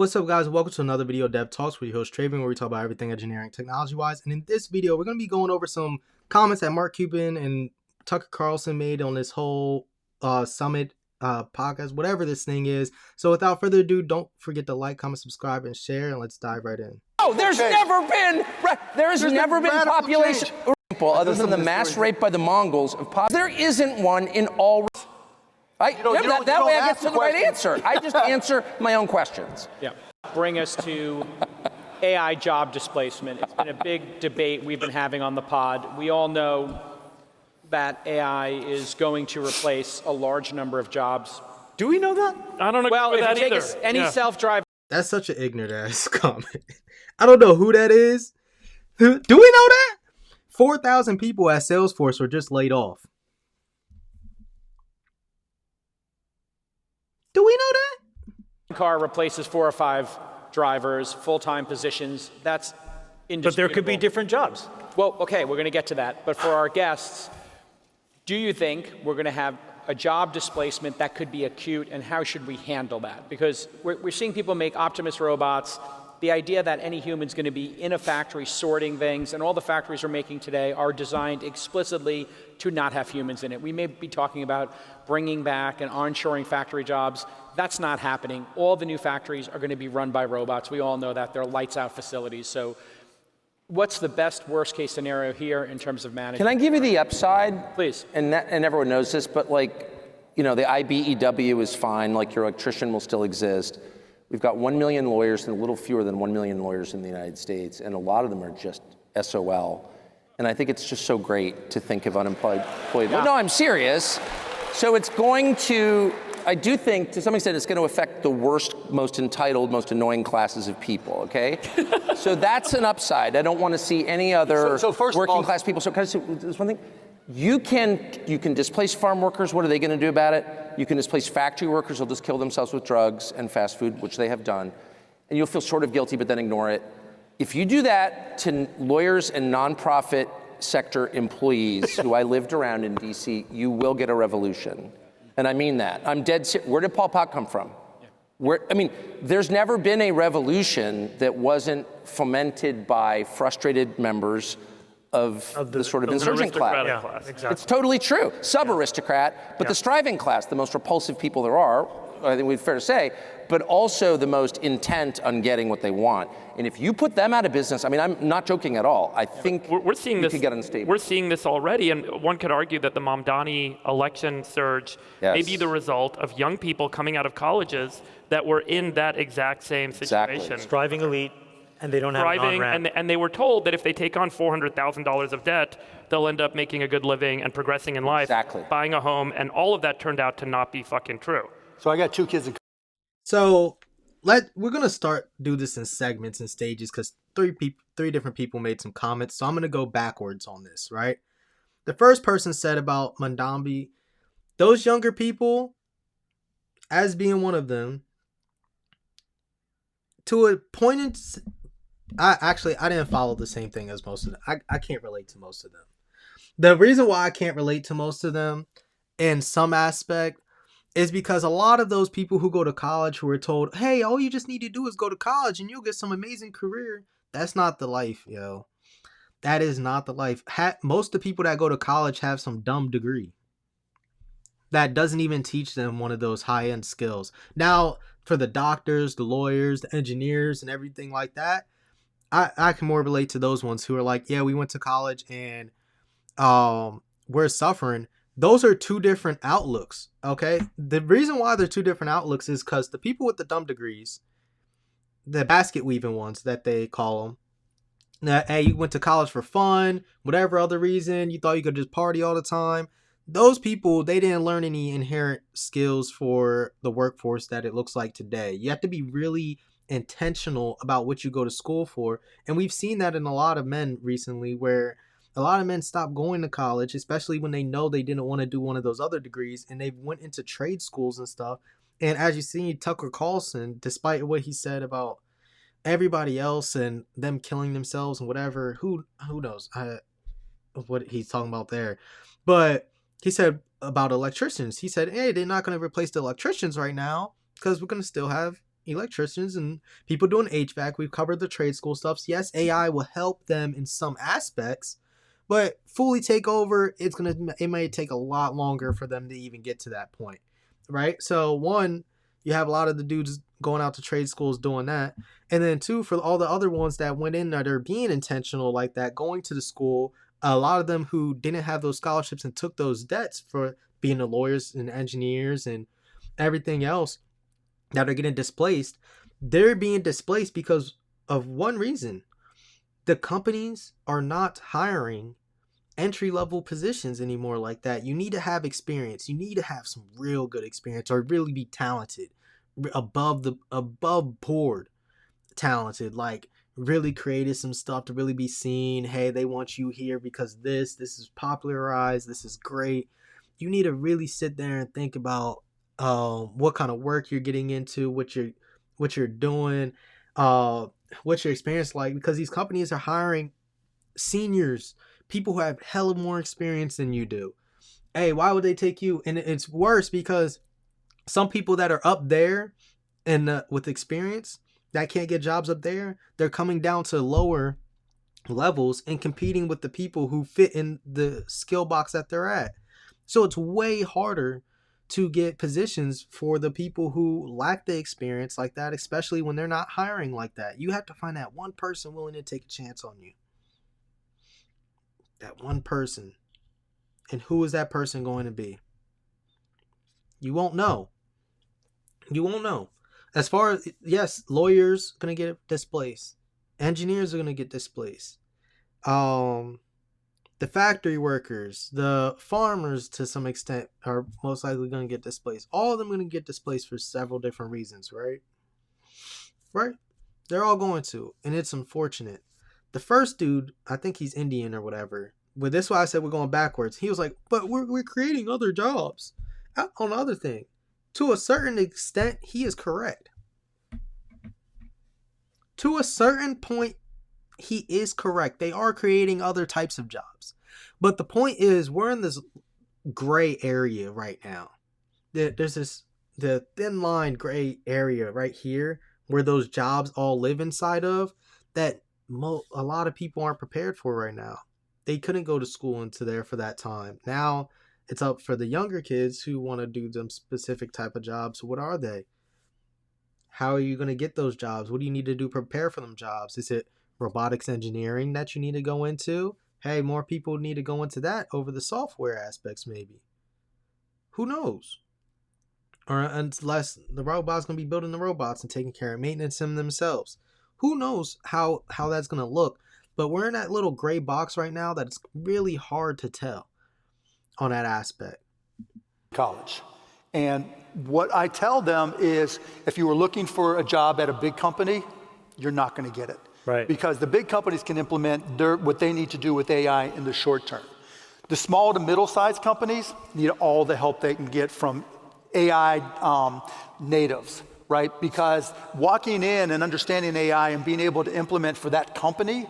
What's up, guys? Welcome to another video of DevTalks with your host Traven, where we talk about everything engineering technology-wise. And in this video, we're going to be going over some comments that Mark Cuban and Tucker Carlson made on this whole summit podcast, whatever this thing is. So without further ado, don't forget to like, comment, subscribe, and share, and let's dive right in. Oh, there's never been population other than the mass rape by the Mongols of there isn't one in all. That way I get to the right answer. I just answer my own questions. Yeah. Bring us to AI job displacement. It's been a big debate we've been having on the pod. We all know that AI is going to replace a large number of jobs. Do we know that? I don't know. Well, if that you take either. any self-driving. That's such an ignorant ass comment. I don't know who that is. Do we know that? 4,000 people at Salesforce were just laid off. Do we know that? Car replaces 4 or 5 drivers, full-time positions. That's indisputable. But there could be different jobs. Well, okay, we're going to get to that. But for our guests, do you think we're going to have a job displacement that could be acute, and how should we handle that? Because we're seeing people make Optimus robots. The idea that any human's going to be in a factory sorting things, and all the factories we're making today are designed explicitly to not have humans in it. We may be talking about bringing back and onshoring factory jobs. That's not happening. All the new factories are going to be run by robots. We all know that. They're lights out facilities. So what's the best worst case scenario here in terms of management? Can I give you the upside? Please. And everyone knows this, but the IBEW is fine, like your electrician will still exist. We've got 1 million lawyers and a little fewer than 1 million lawyers in the United States, and a lot of them are just SOL. And I think it's just so great to think of unemployed. Yeah. No, I'm serious. So it's going to, I do think to some extent it's going to affect the worst, most entitled, most annoying classes of people, okay? So that's an upside. I don't want to see any other working class people. So can I say this one thing? You can displace farm workers. What are they going to do about it? You can displace factory workers. They'll just kill themselves with drugs and fast food, which they have done. And you'll feel sort of guilty, but then ignore it. If you do that to lawyers and nonprofit sector employees who I lived around in DC, you will get a revolution. And I mean that. I'm dead serious. Where did Pol Pot come from? There's never been a revolution that wasn't fomented by frustrated members of the sort of insurgent class. Yeah, exactly. It's totally true. Sub-aristocrat, but the striving class, the most repulsive people there are, I think we'd fair to say, but also the most intent on getting what they want. And if you put them out of business, I'm not joking at all. I think we're seeing this. Could get unstable. We're seeing this already, and one could argue that the Mamdani election surge may be the result of young people coming out of colleges that were in that exact same situation. Exactly. Striving elite, and they don't have an on-ramp. And they were told that if they take on $400,000 of debt, they'll end up making a good living and progressing in life, buying a home, and all of that turned out to not be fucking true. So I got 2 kids in. So we're gonna do this in segments and stages because three different people made some comments. So I'm gonna go backwards on this, right? The first person said about Mandambi, those younger people, as being one of them, to a point. I didn't follow the same thing as most of them. I can't relate to most of them. The reason why I can't relate to most of them in some aspect is because a lot of those people who go to college who are told, hey, all you just need to do is go to college and you'll get some amazing career. That's not the life, yo. That is not the life. Most of the people that go to college have some dumb degree that doesn't even teach them one of those high-end skills. Now, for the doctors, the lawyers, the engineers, and everything like that, I can more relate to those ones who are like, yeah, we went to college and we're suffering. Those are 2 different outlooks, okay? The reason why they're 2 different outlooks is because the people with the dumb degrees, the basket weaving ones that they call them, that, hey, you went to college for fun, whatever other reason, you thought you could just party all the time. Those people, they didn't learn any inherent skills for the workforce that it looks like today. You have to be really intentional about what you go to school for. And we've seen that in a lot of men recently, where a lot of men stopped going to college, especially when they know they didn't want to do one of those other degrees, and they went into trade schools and stuff. And as you see, Tucker Carlson, despite what he said about everybody else and them killing themselves and whatever, who knows what he's talking about there. But he said about electricians, he said, hey, they're not going to replace the electricians right now because we're going to still have electricians and people doing HVAC. We've covered the trade school stuff. So yes, AI will help them in some aspects, but fully take over, it may take a lot longer for them to even get to that point, right? So one, you have a lot of the dudes going out to trade schools doing that, and then two, for all the other ones that went in that are being intentional like that, going to the school, a lot of them who didn't have those scholarships and took those debts for being the lawyers and engineers and everything else that are getting displaced, they're being displaced because of one reason. The companies are not hiring entry level positions anymore like that. You need to have experience. You need to have some real good experience or really be talented, above board talented, like really created some stuff to really be seen. Hey, they want you here because this is popularized. This is great. You need to really sit there and think about what kind of work you're getting into, what you're doing, what's your experience like, because these companies are hiring seniors, people who have hella more experience than you do. Hey, why would they take you? And it's worse because some people that are up there and with experience that can't get jobs up there, they're coming down to lower levels and competing with the people who fit in the skill box that they're at. So it's way harder to get positions for the people who lack the experience like that, especially when they're not hiring like that. You have to find that one person willing to take a chance on you. That one person. And who is that person going to be? You won't know. You won't know. As far as, yes, lawyers going to get displaced. Engineers are going to get displaced. The factory workers, the farmers to some extent are most likely going to get displaced. All of them are going to get displaced for several different reasons, right? Right? They're all going to. And it's unfortunate. The first dude, I think he's Indian or whatever. But this is why I said we're going backwards. He was like, but we're creating other jobs on the other thing. To a certain extent, he is correct. To a certain point, he is correct. They are creating other types of jobs. But the point is, we're in this gray area right now. There's the thin line gray area right here where those jobs all live inside of that a lot of people aren't prepared for right now. They couldn't go to school into there for that time. Now it's up for the younger kids who want to do them specific type of jobs. What are they? How are you going to get those jobs? What do you need to do to prepare for them jobs? Is it robotics engineering that you need to go into? Hey, more people need to go into that over the software aspects maybe. Who knows? Or unless the robot's going to be building the robots and taking care of maintenance them themselves. Who knows how that's going to look? But we're in that little gray box right now that it's really hard to tell on that aspect. College. And what I tell them is, if you were looking for a job at a big company, you're not going to get it. Right. Because the big companies can implement what they need to do with AI in the short term. The small to middle-sized companies need all the help they can get from AI natives, right? Because walking in and understanding AI and being able to implement for that company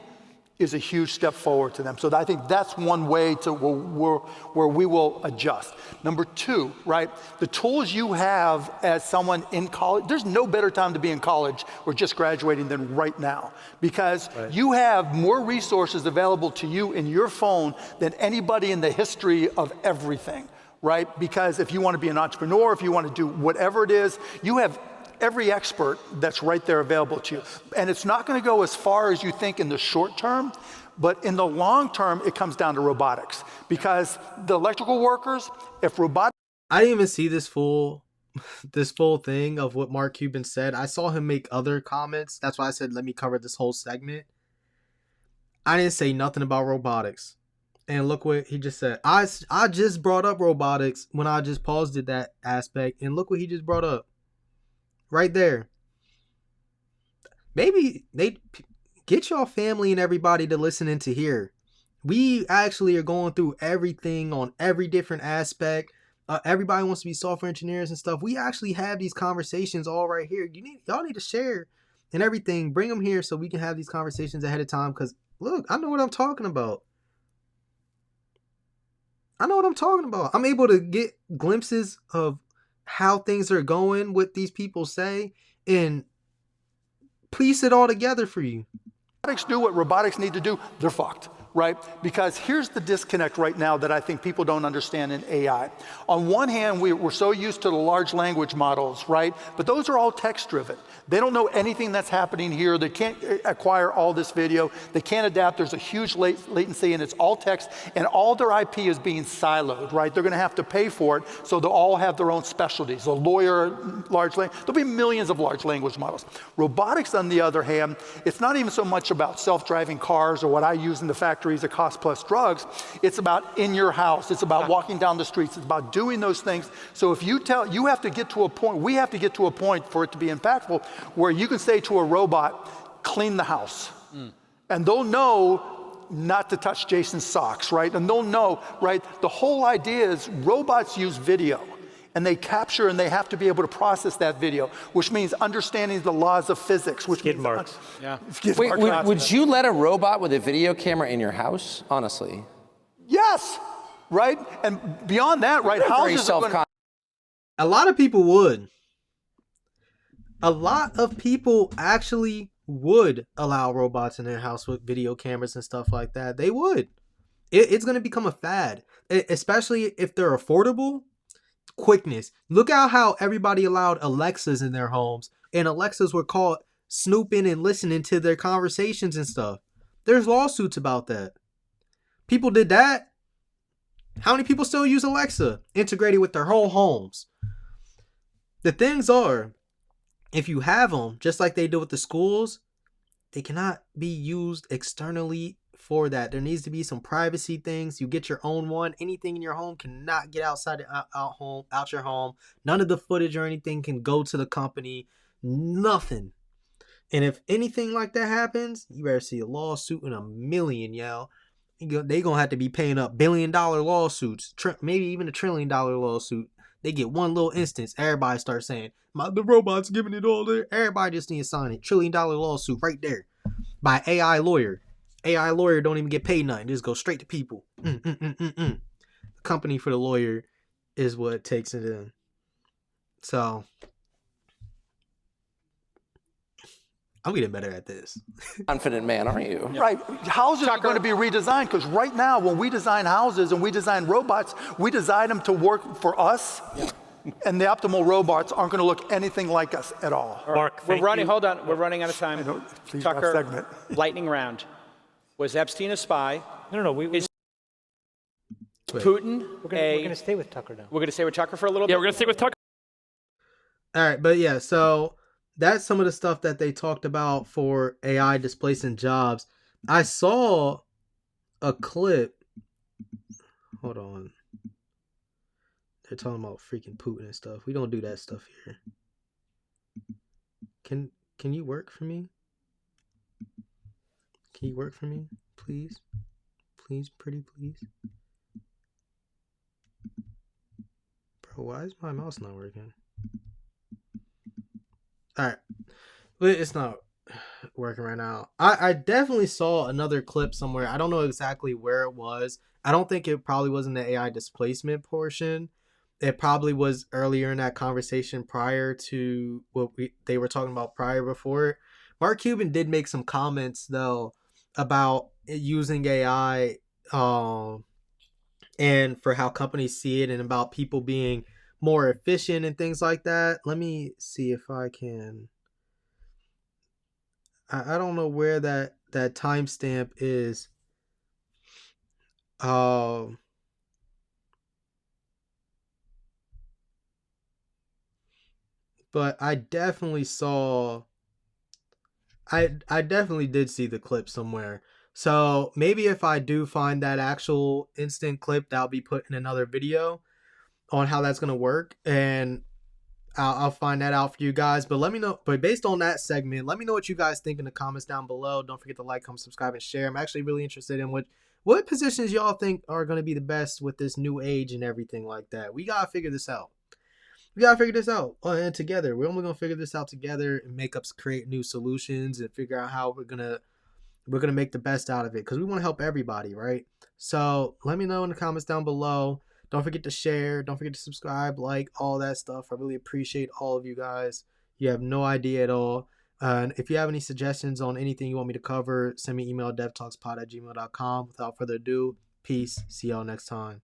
is a huge step forward to them. So I think that's one way to where we will adjust. Number two, right? The tools you have as someone in college, there's no better time to be in college or just graduating than right now, because you have more resources available to you in your phone than anybody in the history of everything, right? Because if you want to be an entrepreneur, if you want to do whatever it is, you have every expert that's right there available to you. And it's not going to go as far as you think in the short term, but in the long term, it comes down to robotics. Because the electrical workers, if robotics... I didn't even see this full thing of what Mark Cuban said. I saw him make other comments. That's why I said, let me cover this whole segment. I didn't say nothing about robotics. And look what he just said. I just brought up robotics when I just paused at that aspect. And look what he just brought up. Right there. Maybe they get your family and everybody to listen into here. We actually are going through everything on every different aspect. Everybody wants to be software engineers and stuff. We actually have these conversations all right here. Y'all need to share and everything. Bring them here so we can have these conversations ahead of time. Because look, I know what I'm talking about. I'm able to get glimpses of how things are going, what these people say, and piece it all together for you. Robotics do what robotics need to do, they're fucked, right? Because here's the disconnect right now that I think people don't understand in AI. On one hand, we're so used to the large language models, right? But those are all text driven. They don't know anything that's happening here. They can't acquire all this video. They can't adapt. There's a huge latency, and it's all text, and all their IP is being siloed, right? They're going to have to pay for it, so they'll all have their own specialties. A lawyer, large language, there'll be millions of large language models. Robotics, on the other hand, it's not even so much about self-driving cars or what I use in the factories of cost plus drugs. It's about in your house. It's about walking down the streets. It's about doing those things. So if you have to get to a point, we have to get to a point for it to be impactful, where you can say to a robot, clean the house. And they'll know not to touch Jason's socks, right? And they'll know, right? The whole idea is robots use video, and they capture, and they have to be able to process that video, which means understanding the laws of physics, which Skid means marks. Wait, would you let a robot with a video camera in your house? Honestly. Yes, right? And beyond that, right? Houses are going to... A lot of people would. A lot of people actually would allow robots in their house with video cameras and stuff like that. They would. It's going to become a fad, especially if they're affordable. Quickness. Look at how everybody allowed Alexas in their homes, and Alexas were caught snooping and listening to their conversations and stuff. There's lawsuits about that. People did that. How many people still use Alexa integrated with their whole homes? The things are, if you have them, just like they do with the schools, they cannot be used externally for that. There needs to be some privacy things. You get your own one. Anything in your home cannot get outside out your home. None of the footage or anything can go to the company. Nothing. And if anything like that happens, you better see a lawsuit in a million, yo. They gonna have to be paying up $1 billion lawsuits, maybe even $1 trillion lawsuit. They get one little instance, everybody starts saying, the robot's giving it all there. Everybody just needs to sign it. $1 trillion lawsuit right there by AI lawyer. AI lawyer don't even get paid nothing. Just go straight to people. The company for the lawyer is what takes it in. So I'm getting better at this. Confident man, aren't you? Right. Houses are going to be redesigned, because right now when we design houses and we design robots, we design them to work for us. Yeah. And the optimal robots aren't going to look anything like us at all. Mark, we're running. Hold on. We're running out of time. Please, Tucker, segment. lightning round. Was Epstein a spy? No. Is Putin we're going to stay with Tucker now. We're going to stay with Tucker for a little bit? Yeah, we're going to stay with Tucker. All right, but yeah, so that's some of the stuff that they talked about for AI displacing jobs. I saw a clip. Hold on. They're talking about freaking Putin and stuff. We don't do that stuff here. Can you work for me? Can you work for me? Please? Please, pretty please? Bro, why is my mouse not working? Alright. But it's not working right now. I definitely saw another clip somewhere. I don't know exactly where it was. I don't think it probably was in the AI displacement portion. It probably was earlier in that conversation prior to what they were talking about prior before. Mark Cuban did make some comments, though, about using AI and for how companies see it, and about people being more efficient and things like that. Let me see if I can. I don't know where that timestamp is. But I definitely saw. I definitely did see the clip somewhere. So maybe if I do find that actual instant clip, that'll be put in another video on how that's gonna work, and I'll find that out for you guys. But let me know. But based on that segment, let me know what you guys think in the comments down below. Don't forget to like, comment, subscribe, and share. I'm actually really interested in what positions y'all think are gonna be the best with this new age and everything like that. We gotta figure this out. And together. We're only gonna figure this out together and create new solutions and figure out how we're gonna make the best out of it, because we want to help everybody, right? So let me know in the comments down below. Don't forget to share. Don't forget to subscribe, like, all that stuff. I really appreciate all of you guys. You have no idea at all. And if you have any suggestions on anything you want me to cover, send me an email, devtalkspod@gmail.com. Without further ado, peace. See y'all next time.